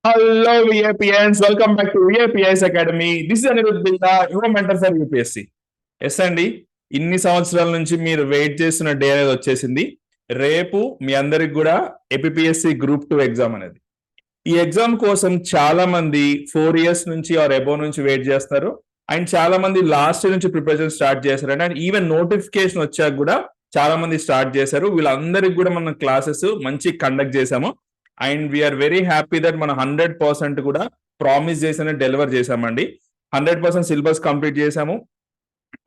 Hello, VAPNs. Welcome back to VAPS Academy. This is Anirudh Bilda, your mentor for UPSC. Yes అండి, ఇన్ని సంవత్సరాల నుంచి మీరు wait చేస్తున్న డే అనేది వచ్చేసింది. రేపు మీ అందరికి కూడా ఏపీఎస్సి గ్రూప్ 2 ఎగ్జామ్ అనేది. ఈ ఎగ్జామ్ కోసం చాలా మంది 4 years నుంచి ఆర్ అబోవ్ నుంచి వెయిట్ చేస్తారు. అండ్ చాలా మంది లాస్ట్ నుంచి ప్రిపరేషన్ స్టార్ట్ చేశారు. అండ్ ఈవెన్ నోటిఫికేషన్ వచ్చాక కూడా చాలా మంది స్టార్ట్ చేశారు. వీళ్ళందరికి కూడా మనం క్లాసెస్ మంచి కండక్ట్ చేశాము. And we are very happy that మనం 100% కూడా ప్రామిస్ చేసిన డెలివర్ చేసామండి. 100% సిలబస్ కంప్లీట్ చేసాము.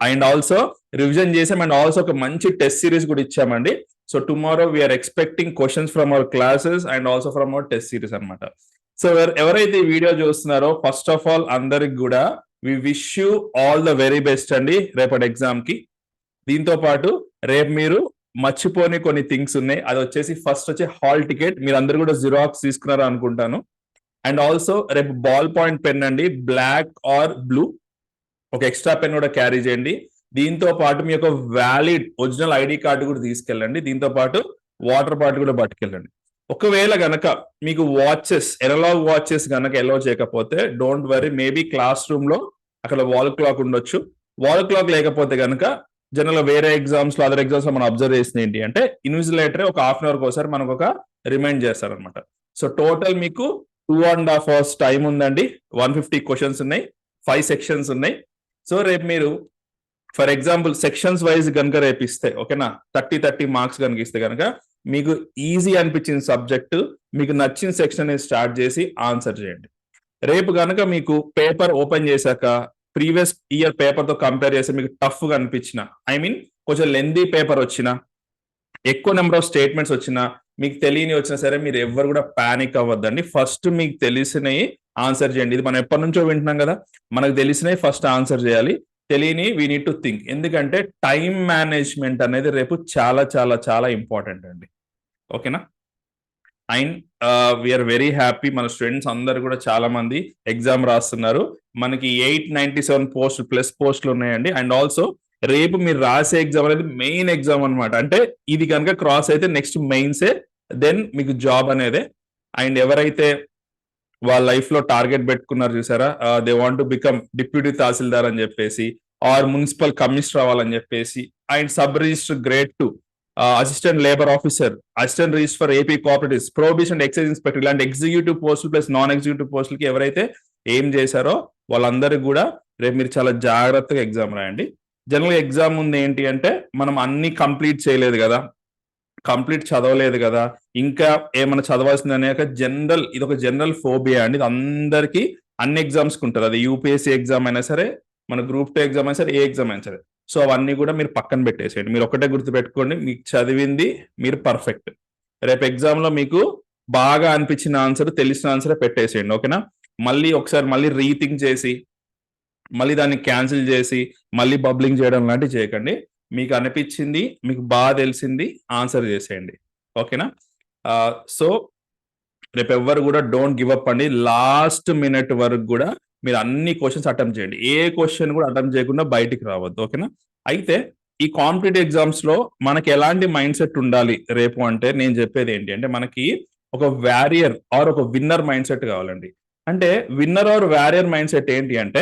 అండ్ ఆల్సో రివిజన్ చేసాం. అండ్ ఆల్సో ఒక మంచి టెస్ట్ సిరీస్ కూడా ఇచ్చామండి. So tomorrow we are expecting questions from our classes and also from our test series అనమాట. సో ఎవరైతే ఈ వీడియో చూస్తున్నారో ఫస్ట్ ఆఫ్ ఆల్ అందరికి కూడా we wish you all the very best అండి రేపటి ఎగ్జామ్ కి. దీంతో పాటు రేపు మీరు మర్చిపోని కొన్ని థింగ్స్ ఉన్నాయి. అది వచ్చేసి ఫస్ట్ వచ్చి హాల్ టికెట్, మీరు అందరు కూడా జిరాక్స్ తీసుకున్నారు అనుకుంటాను. అండ్ ఆల్సో రేపు బాల్ పాయింట్ పెన్ అండి, బ్లాక్ ఆర్ బ్లూ, ఒక ఎక్స్ట్రా పెన్ కూడా క్యారీ చేయండి. దీంతో పాటు మీ యొక్క వ్యాలిడ్ ఒరిజినల్ ఐడి కార్డు కూడా తీసుకెళ్ళండి. దీంతో పాటు వాటర్ బాటిల్ కూడా పట్టుకెళ్ళండి. ఒకవేళ గనక మీకు వాచెస్, ఎనలాగ్ వాచెస్ గనక ఎలో చేయకపోతే don't worry, maybe class room లో అక్కడ వాల్ క్లాక్ ఉండొచ్చు. వాల్ క్లాక్ లేకపోతే గనక జనరల్ వేరే ఎగ్జామ్స్ లో, అదర్ ఎగ్జామ్స్ లో మనం అబ్జర్వ్ చేసింది ఏంటి అంటే ఇన్విజిలేటర్ ఒక 1/2 hour ఒకసారి మనకు ఒక రిమైండ్ చేస్తారనమాట. సో టోటల్ మీకు 2.5 hours టైం ఉందండి. 150 క్వశ్చన్స్ ఉన్నాయి, 5 sections ఉన్నాయి. సో రేపు మీరు ఫర్ ఎగ్జాంపుల్ సెక్షన్స్ వైజ్ కనుక రేపు ఇస్తే, ఓకేనా, 30 మార్క్స్ కనుక ఇస్తే కనుక మీకు ఈజీ అనిపించిన సబ్జెక్టు, మీకు నచ్చిన సెక్షన్ అనేది స్టార్ట్ చేసి ఆన్సర్ చేయండి. రేపు కనుక మీకు పేపర్ ఓపెన్ చేశాక ప్రీవియస్ ఇయర్ పేపర్ తో కంపేర్ చేస్తే మీకు టఫ్ గా అనిపించిన, ఐ మీన్ కొంచెం లెందీ పేపర్ వచ్చినా, ఎక్కువ నెంబర్ ఆఫ్ స్టేట్మెంట్స్ వచ్చినా, మీకు తెలియని వచ్చినా సరే మీరు ఎవరు కూడా పానిక్ అవ్వద్దండి. ఫస్ట్ మీకు తెలిసినవి ఆన్సర్ చేయండి. ఇది మనం ఎప్పటి నుంచో వింటున్నాం కదా, మనకు తెలిసినవి ఫస్ట్ ఆన్సర్ చేయాలి, తెలియని వీ నీడ్ టు థింక్. ఎందుకంటే టైం మేనేజ్మెంట్ అనేది రేపు చాలా చాలా చాలా ఇంపార్టెంట్ అండి. ఓకేనా? అండ్ వీఆర్ వెరీ హ్యాపీ, మన స్టూడెంట్స్ అందరు కూడా చాలా మంది ఎగ్జామ్ రాస్తున్నారు. మనకి 897 పోస్ట్ ప్లస్ పోస్టులు ఉన్నాయండి. అండ్ ఆల్సో రేపు మీరు రాసే ఎగ్జామ్ అనేది మెయిన్ ఎగ్జామ్ అనమాట. అంటే ఇది కనుక క్రాస్ అయితే నెక్స్ట్ మెయిన్సే, దెన్ మీకు జాబ్ అనేదే. అండ్ ఎవరైతే వాళ్ళ లైఫ్ లో టార్గెట్ పెట్టుకున్నారు చూసారా, they want to become deputy tahsildar అని చెప్పేసి, ఆర్ మున్సిపల్ కమిషనర్ అవ్వాలని చెప్పేసి, and sub register grade 2, assistant labour officer, assistant register for AP cooperatives, prohibition excise inspector, ఇలాంటి ఎగ్జిక్యూటివ్ పోస్టులు ప్లస్ నాన్ ఎగ్జిక్యూటివ్ పోస్టులకి ఎవరైతే ఏం చేశారో వాళ్ళందరికీ కూడా రేపు మీరు చాలా జాగ్రత్తగా ఎగ్జామ్ రాయండి. జనరల్ ఎగ్జామ్ ఉంది ఏంటి అంటే మనం అన్ని కంప్లీట్ చేయలేదు కదా, కంప్లీట్ చదవలేదు కదా, ఇంకా ఏమైనా చదవాల్సింది అనేక జనరల్, ఇది ఒక జనరల్ ఫోబియా అండి. ఇది అందరికీ అన్ని ఎగ్జామ్స్కి ఉంటుంది. అది యూపీఎస్సీ ఎగ్జామ్ అయినా సరే, మన గ్రూప్ 2 ఎగ్జామ్ అయినా సరే, ఏ ఎగ్జామ్ అయినా సరే. సో అవన్నీ కూడా మీరు పక్కన పెట్టేసేయండి. మీరు ఒకటే గుర్తుపెట్టుకోండి, మీకు చదివింది మీరు పర్ఫెక్ట్. రేపు ఎగ్జామ్ లో మీకు బాగా అనిపించిన ఆన్సర్, తెలిసిన ఆన్సరే పెట్టేసేయండి. ఓకేనా? మళ్ళీ ఒకసారి మళ్ళీ రీథింక్ చేసి మళ్ళీ దాన్ని క్యాన్సిల్ చేసి మళ్ళీ బబ్లింగ్ చేయడం లాంటివి చేయకండి. మీకు అనిపించింది, మీకు బాగా తెలిసింది ఆన్సర్ చేసేయండి. ఓకేనా? సో రేపు ఎవ్వరు కూడా డోంట్ గివ్ అప్ అండి. లాస్ట్ మినిట్ వరకు కూడా మీరు అన్ని క్వశ్చన్స్ అటెంప్ట్ చేయండి. ఏ క్వశ్చన్ కూడా అటెంప్ట్ చేయకుండా బయటికి రావద్దు. ఓకేనా? అయితే ఈ కాంపిటేటివ్ ఎగ్జామ్స్ లో మనకి ఎలాంటి మైండ్ సెట్ ఉండాలి రేపు అంటే, నేను చెప్పేది ఏంటి అంటే, మనకి ఒక వ్యారియర్ ఆర్ ఒక విన్నర్ మైండ్ సెట్ కావాలండి. అంటే winner or warrior mind set ఏంటి అంటే,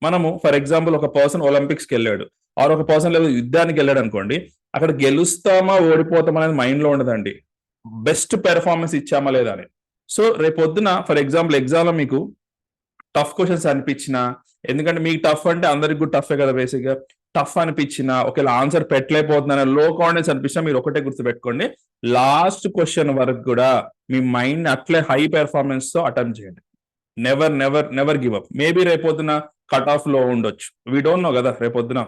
మనము ఫర్ ఎగ్జాంపుల్ ఒక పర్సన్ ఒలింపిక్స్కి వెళ్ళాడు, ఆర్ ఒక పర్సన్ లేదా యుద్ధానికి వెళ్ళాడు అనుకోండి, అక్కడ గెలుస్తామా ఓడిపోతామా అనేది మైండ్ లో ఉండదండి, బెస్ట్ పెర్ఫార్మెన్స్ ఇచ్చామా లేదా అని. సో రేపు పొద్దున ఫర్ ఎగ్జాంపుల్ ఎగ్జామ్ లో మీకు టఫ్ క్వశ్చన్స్ అనిపించినా, ఎందుకంటే మీకు టఫ్ అంటే అందరికి కూడా టఫే కదా బేసిక్ గా, టఫ్ అనిపించినా, ఒకవేళ ఆన్సర్ పెట్టలేకపోతుందని లో కాన్ఫిడెన్స్ అనిపించినా, మీరు ఒకటే గుర్తుపెట్టుకోండి, లాస్ట్ క్వశ్చన్ వరకు కూడా మీ మైండ్ అట్లే హై పెర్ఫార్మెన్స్ తో అటెంప్ట్ చేయండి. Never never never give up. Maybe రేపొద్దున కట్ ఆఫ్ లో ఉండొచ్చు, వీ డోంట్ నో కదా రేపొద్దున.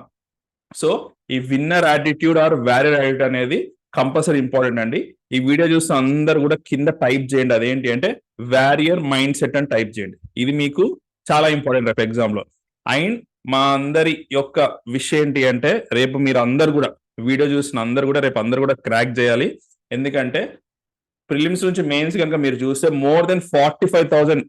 సో ఈ winner attitude or warrior attitude అనేది కంపల్సరీ ఇంపార్టెంట్ అండి. ఈ వీడియో చూస్తే అందరు కూడా కింద టైప్ చేయండి, అదేంటి అంటే వ్యారియర్ మైండ్ సెట్ అని టైప్ చేయండి. ఇది మీకు చాలా ఇంపార్టెంట్ రేపు ఎగ్జామ్ లో. అండ్ మా అందరి యొక్క విషయం ఏంటి అంటే, రేపు మీరు అందరు కూడా వీడియో చూసిన అందరు కూడా రేపు అందరు కూడా క్రాక్ చేయాలి. ఎందుకంటే ప్రిలిమ్స్ నుంచి మెయిన్స్ కనుక మీరు చూస్తే మోర్ దెన్ 45,000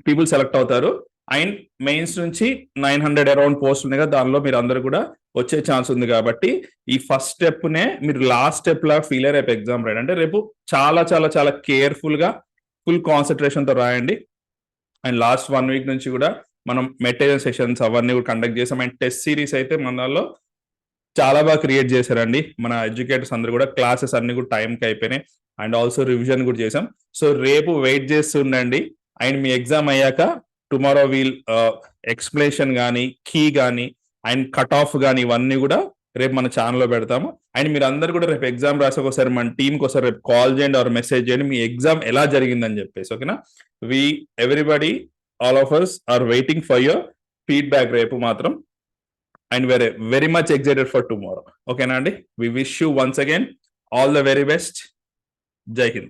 పీపుల్ సెలెక్ట్ అవుతారు. అండ్ మెయిన్స్ నుంచి 900 అరౌండ్ పోస్ట్ ఉన్నాయి కదా, దానిలో మీరు అందరు కూడా వచ్చే ఛాన్స్ ఉంది. కాబట్టి ఈ ఫస్ట్ స్టెప్ నే మీరు లాస్ట్ స్టెప్ లాగా ఫీల్ అయ్యే రేపు ఎగ్జామ్ రాయండి. అంటే రేపు చాలా చాలా చాలా కేర్ఫుల్ గా ఫుల్ కాన్సన్ట్రేషన్ తో రాయండి. అండ్ లాస్ట్ 1 వీక్ నుంచి కూడా మనం మెటీరియల్ సెషన్స్ అవన్నీ కూడా కండక్ట్ చేసాం. అండ్ టెస్ట్ సిరీస్ అయితే మన దానిలో చాలా బాగా క్రియేట్ చేశారండి. మన ఎడ్యుకేటర్స్ అందరూ కూడా క్లాసెస్ అన్ని కూడా టైంకి అయిపోయినాయి. అండ్ ఆల్సో రివిజన్ కూడా చేసాం. సో రేపు వెయిట్ చేస్తుండండి. అండ్ మీ ఎగ్జామ్ అయ్యాక టుమారో వీల్ ఎక్స్ప్లెనేషన్ కానీ, కీ కానీ, అండ్ కట్ ఆఫ్ కానీ ఇవన్నీ కూడా రేపు మన ఛానల్లో పెడతాము. అండ్ మీరు అందరు కూడా రేపు ఎగ్జామ్ రాసి ఒకసారి మన టీంకి ఒకసారి రేపు కాల్ చేయండి ఆర్ మెసేజ్ చేయండి మీ ఎగ్జామ్ ఎలా జరిగిందని చెప్పేసి. ఓకేనా? Everybody all of us are waiting for your feedback రేపు మాత్రం. And we're very much excited for tomorrow. Okay, Nandi? We wish you once again all the very best. Jai Hind.